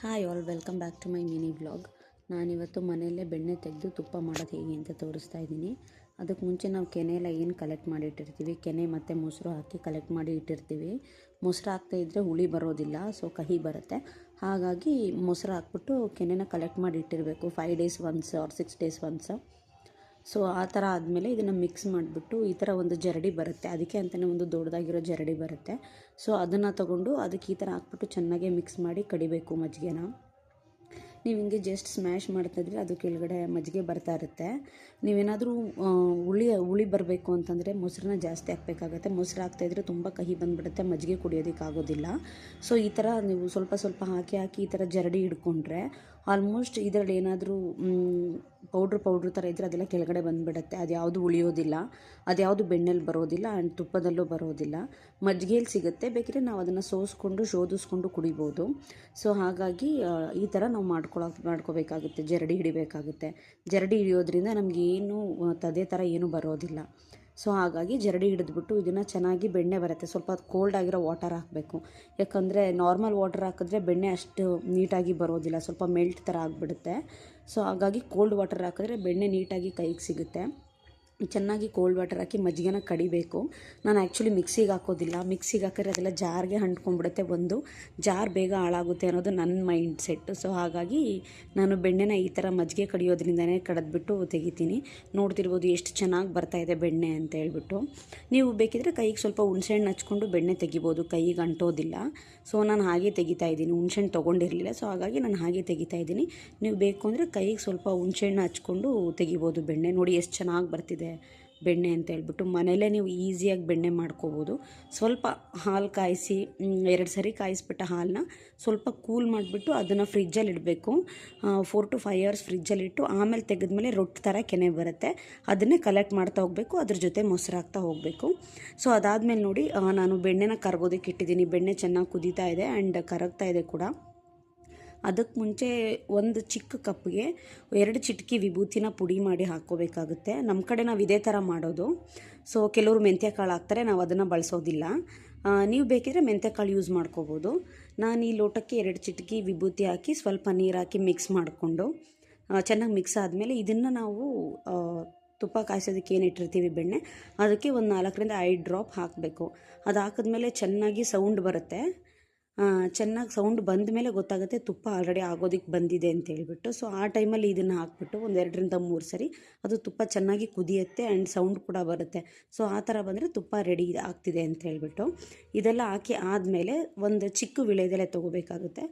Hi all, welcome back to my mini vlog. ನಾನಿವತ್ತು ಮನೆಯಲ್ಲೇ ಬೆಣ್ಣೆ ತೆಗೆದು ತುಪ್ಪ ಮಾಡೋದು ಹೇಗೆ ಅಂತ ತೋರಿಸ್ತಾ ಇದ್ದೀನಿ. ಅದಕ್ಕೆ ಮುಂಚೆ ನಾವು ಕೆನೆ ಎಲ್ಲ ಏನು ಕಲೆಕ್ಟ್ ಮಾಡಿ ಇಟ್ಟಿರ್ತೀವಿ, ಕೆನೆ ಮತ್ತು ಮೊಸರು ಹಾಕಿ ಕಲೆಕ್ಟ್ ಮಾಡಿ ಇಟ್ಟಿರ್ತೀವಿ. ಮೊಸರು ಹಾಕ್ತಾ ಇದ್ದರೆ ಹುಳಿ ಬರೋದಿಲ್ಲ, ಸೊ ಕಹಿ ಬರುತ್ತೆ. ಹಾಗಾಗಿ ಮೊಸರು ಹಾಕ್ಬಿಟ್ಟು ಕೆನೆನ ಕಲೆಕ್ಟ್ ಮಾಡಿ ಇಟ್ಟಿರಬೇಕು 5 days once or 6 days once. So ಆ ಥರ ಆದಮೇಲೆ ಇದನ್ನು ಮಿಕ್ಸ್ ಮಾಡಿಬಿಟ್ಟು ಈ ಥರ ಒಂದು ಜರಡಿ ಬರುತ್ತೆ, ಅದಕ್ಕೆ ಅಂತಲೇ ಒಂದು ದೊಡ್ಡದಾಗಿರೋ ಜರಡಿ ಬರುತ್ತೆ. ಸೊ ಅದನ್ನು ತೊಗೊಂಡು ಅದಕ್ಕೆ ಈ ಥರ ಹಾಕ್ಬಿಟ್ಟು ಚೆನ್ನಾಗಿ ಮಿಕ್ಸ್ ಮಾಡಿ ಕಡಿಬೇಕು ಮಜ್ಜಿಗೆನ. ನೀವು ಹಿಂಗೆ ಜಸ್ಟ್ ಸ್ಮ್ಯಾಶ್ ಮಾಡ್ತಾಯಿದ್ರೆ ಅದು ಕೆಳಗಡೆ ಮಜ್ಜಿಗೆ ಬರ್ತಾ ಇರುತ್ತೆ. ನೀವೇನಾದರೂ ಹುಳಿ ಬರಬೇಕು ಅಂತಂದರೆ ಮೊಸರನ್ನ ಜಾಸ್ತಿ ಹಾಕಬೇಕಾಗತ್ತೆ. ಮೊಸರು ಹಾಕ್ತಾಯಿದ್ರೆ ತುಂಬ ಕಹಿ ಬಂದುಬಿಡುತ್ತೆ, ಮಜ್ಜಿಗೆ ಕುಡಿಯೋದಕ್ಕಾಗೋದಿಲ್ಲ. ಸೊ ಈ ಥರ ನೀವು ಸ್ವಲ್ಪ ಸ್ವಲ್ಪ ಹಾಕಿ ಈ ಥರ ಜರಡಿ ಹಿಡ್ಕೊಂಡ್ರೆ ಆಲ್ಮೋಸ್ಟ್ ಇದರಲ್ಲಿ ಏನಾದರೂ ಪೌಡ್ರ್ ಥರ ಇದ್ದರೆ ಅದೆಲ್ಲ ಕೆಳಗಡೆ ಬಂದುಬಿಡುತ್ತೆ. ಅದ್ಯಾವುದು ಉಳಿಯೋದಿಲ್ಲ, ಅದ್ಯಾವುದು ಬೆಣ್ಣೆಲಿ ಬರೋದಿಲ್ಲ ಆ್ಯಂಡ್ ತುಪ್ಪದಲ್ಲೂ ಬರೋದಿಲ್ಲ, ಮಜ್ಜಿಗೆಯಲ್ಲಿ ಸಿಗುತ್ತೆ. ಬೇಕಿದ್ರೆ ನಾವು ಅದನ್ನು ಶೋಧಿಸ್ಕೊಂಡು ಕುಡಿಬೋದು. ಸೊ ಹಾಗಾಗಿ ಈ ಥರ ನಾವು ಮಾಡ್ಕೋಬೇಕಾಗುತ್ತೆ, ಜರಡಿ ಹಿಡಿಬೇಕಾಗುತ್ತೆ. ಜರಡಿ ಹಿಡಿಯೋದ್ರಿಂದ ನಮಗೇನು ತದೆ ಥರ ಏನೂ ಬರೋದಿಲ್ಲ. ಸೊ ಹಾಗಾಗಿ ಜರಡಿ ಹಿಡಿದ್ಬಿಟ್ಟು ಇದನ್ನು ಚೆನ್ನಾಗಿ ಬೆಣ್ಣೆ ಬರುತ್ತೆ. ಸ್ವಲ್ಪ ಕೋಲ್ಡ್ ಆಗಿರೋ ವಾಟರ್ ಹಾಕಬೇಕು, ಯಾಕಂದರೆ ನಾರ್ಮಲ್ ವಾಟರ್ ಹಾಕಿದ್ರೆ ಬೆಣ್ಣೆ ಅಷ್ಟು ನೀಟಾಗಿ ಬರೋದಿಲ್ಲ, ಸ್ವಲ್ಪ ಮೆಲ್ಟ್ ಥರ ಆಗಿಬಿಡುತ್ತೆ. ಸೊ ಹಾಗಾಗಿ ಕೋಲ್ಡ್ ವಾಟರ್ ಹಾಕಿದ್ರೆ ಬೆಣ್ಣೆ ನೀಟಾಗಿ ಕೈಗೆ ಸಿಗುತ್ತೆ. ಚೆನ್ನಾಗಿ ಕೋಲ್ಡ್ ವಾಟರ್ ಹಾಕಿ ಮಜ್ಜಿಗೆನ ಕಡಿಬೇಕು. ನಾನು ಆ್ಯಕ್ಚುಲಿ ಮಿಕ್ಸಿಗೆ ಹಾಕೋದಿಲ್ಲ, ಮಿಕ್ಸಿಗೆ ಹಾಕಿದ್ರೆ ಅದೆಲ್ಲ ಜಾರ್ಗೆ ಅಂಟ್ಕೊಂಡ್ಬಿಡುತ್ತೆ, ಒಂದು ಜಾರ್ ಬೇಗ ಹಾಳಾಗುತ್ತೆ ಅನ್ನೋದು ನನ್ನ ಮೈಂಡ್ ಸೆಟ್ಟು. ಸೊ ಹಾಗಾಗಿ ನಾನು ಬೆಣ್ಣೆನ ಈ ಥರ ಮಜ್ಜಿಗೆ ಕಡಿಯೋದ್ರಿಂದನೇ ಕಡಿದ್ಬಿಟ್ಟು ತೆಗಿತೀನಿ. ನೋಡ್ತಿರ್ಬೋದು ಎಷ್ಟು ಚೆನ್ನಾಗಿ ಬರ್ತಾಯಿದೆ ಬೆಣ್ಣೆ ಅಂತ ಹೇಳ್ಬಿಟ್ಟು. ನೀವು ಬೇಕಿದ್ರೆ ಕೈಗೆ ಸ್ವಲ್ಪ ಹುಣಸೆಹಣ್ಣು ಹಚ್ಕೊಂಡು ಬೆಣ್ಣೆ ತೆಗಿಬೋದು, ಕೈಗೆ ಅಂಟೋದಿಲ್ಲ. ಸೊ ನಾನು ಹಾಗೆ ತೆಗಿತಾ ಇದ್ದೀನಿ, ಹುಣಸೆಹಣ್ಣು ತೊಗೊಂಡಿರಲಿಲ್ಲ, ಸೊ ಹಾಗಾಗಿ ನಾನು ಹಾಗೆ ತೆಗಿತಾ ಇದ್ದೀನಿ. ನೀವು ಬೇಕು ಅಂದರೆ ಕೈಗೆ ಸ್ವಲ್ಪ ಹುಣಸೆಹಣ್ಣು ಹಚ್ಕೊಂಡು ತೆಗಿಬೋದು ಬೆಣ್ಣೆ. ನೋಡಿ ಎಷ್ಟು ಚೆನ್ನಾಗಿ ಬರ್ತಿದೆ ಬೆಣ್ಣೆ ಅಂತ ಹೇಳ್ಬಿಟ್ಟು. ಮನೆಯಲ್ಲೇ ನೀವು ಈಸಿಯಾಗಿ ಬೆಣ್ಣೆ ಮಾಡ್ಕೋಬೋದು. ಸ್ವಲ್ಪ ಹಾಲು ಕಾಯಿಸಿ 2 ಸರಿ ಕಾಯಿಸ್ಬಿಟ್ಟು ಹಾಲನ್ನ ಸ್ವಲ್ಪ ಕೂಲ್ ಮಾಡಿಬಿಟ್ಟು ಅದನ್ನು ಫ್ರಿಜ್ಜಲ್ಲಿ ಇಡಬೇಕು. 4 to 5 hours ಫ್ರಿಜ್ಜಲ್ಲಿಟ್ಟು ಆಮೇಲೆ ತೆಗೆದ್ಮೇಲೆ ರೊಟ್ಟಿ ಥರ ಕೆನೆ ಬರುತ್ತೆ, ಅದನ್ನೇ ಕಲೆಕ್ಟ್ ಮಾಡ್ತಾ ಹೋಗಬೇಕು, ಅದ್ರ ಜೊತೆ ಮೊಸರು ಹಾಕ್ತಾ ಹೋಗಬೇಕು. ಸೊ ಅದಾದಮೇಲೆ ನೋಡಿ ನಾನು ಬೆಣ್ಣೆನ ಕರಗೋದಕ್ಕೆ ಇಟ್ಟಿದ್ದೀನಿ. ಬೆಣ್ಣೆ ಚೆನ್ನಾಗಿ ಕುದೀತಾ ಇದೆ ಆ್ಯಂಡ್ ಕರಗ್ತಾ ಇದೆ ಕೂಡ. ಅದಕ್ಕೆ ಮುಂಚೆ ಒಂದು ಚಿಕ್ಕ ಕಪ್ಗೆ 2 ಚಿಟಕಿ ವಿಭೂತಿನ ಪುಡಿ ಮಾಡಿ ಹಾಕ್ಕೋಬೇಕಾಗುತ್ತೆ. ನಮ್ಮ ಕಡೆ ನಾವು ಇದೇ ಥರ ಮಾಡೋದು. ಸೊ ಕೆಲವರು ಮೆಂತ್ಯ ಕಾಳು ಹಾಕ್ತಾರೆ, ನಾವು ಅದನ್ನು ಬಳಸೋದಿಲ್ಲ. ನೀವು ಬೇಕಿದ್ರೆ ಮೆಂತ್ಯ ಕಾಳು ಯೂಸ್ ಮಾಡ್ಕೋಬೋದು. ನಾನು ಈ ಲೋಟಕ್ಕೆ 2 ಚಿಟಕಿ ವಿಭೂತಿ ಹಾಕಿ ಸ್ವಲ್ಪ ನೀರು ಹಾಕಿ ಮಿಕ್ಸ್ ಮಾಡಿಕೊಂಡು ಚೆನ್ನಾಗಿ ಮಿಕ್ಸ್ ಆದಮೇಲೆ ಇದನ್ನು ನಾವು ತುಪ್ಪ ಕಾಯಿಸೋದಕ್ಕೆ ಏನು ಇಟ್ಟಿರ್ತೀವಿ ಬೆಣ್ಣೆ, ಅದಕ್ಕೆ ಒಂದು 4 to 5 ಡ್ರಾಪ್ ಹಾಕಬೇಕು. ಅದು ಹಾಕಿದ್ಮೇಲೆ ಚೆನ್ನಾಗಿ ಸೌಂಡ್ ಬರುತ್ತೆ. ಚೆನ್ನಾಗಿ ಸೌಂಡ್ ಬಂದ ಮೇಲೆ ಗೊತ್ತಾಗುತ್ತೆ ತುಪ್ಪ ಆಲ್ರೆಡಿ ಆಗೋದಕ್ಕೆ ಬಂದಿದೆ ಅಂತ ಹೇಳ್ಬಿಟ್ಟು. ಸೊ ಆ ಟೈಮಲ್ಲಿ ಇದನ್ನು ಹಾಕ್ಬಿಟ್ಟು ಒಂದು 2 to 3 ಸರಿ ಅದು ತುಪ್ಪ ಚೆನ್ನಾಗಿ ಕುದಿಯುತ್ತೆ ಆ್ಯಂಡ್ ಸೌಂಡ್ ಕೂಡ ಬರುತ್ತೆ. ಸೊ ಆ ಥರ ಬಂದರೆ ತುಪ್ಪ ರೆಡಿ ಆಗ್ತಿದೆ ಅಂತ ಹೇಳ್ಬಿಟ್ಟು ಇದೆಲ್ಲ ಹಾಕಿ ಆದಮೇಲೆ ಒಂದು ಚಿಕ್ಕ ವಿಳೆದೆಲೆ ತೊಗೋಬೇಕಾಗುತ್ತೆ.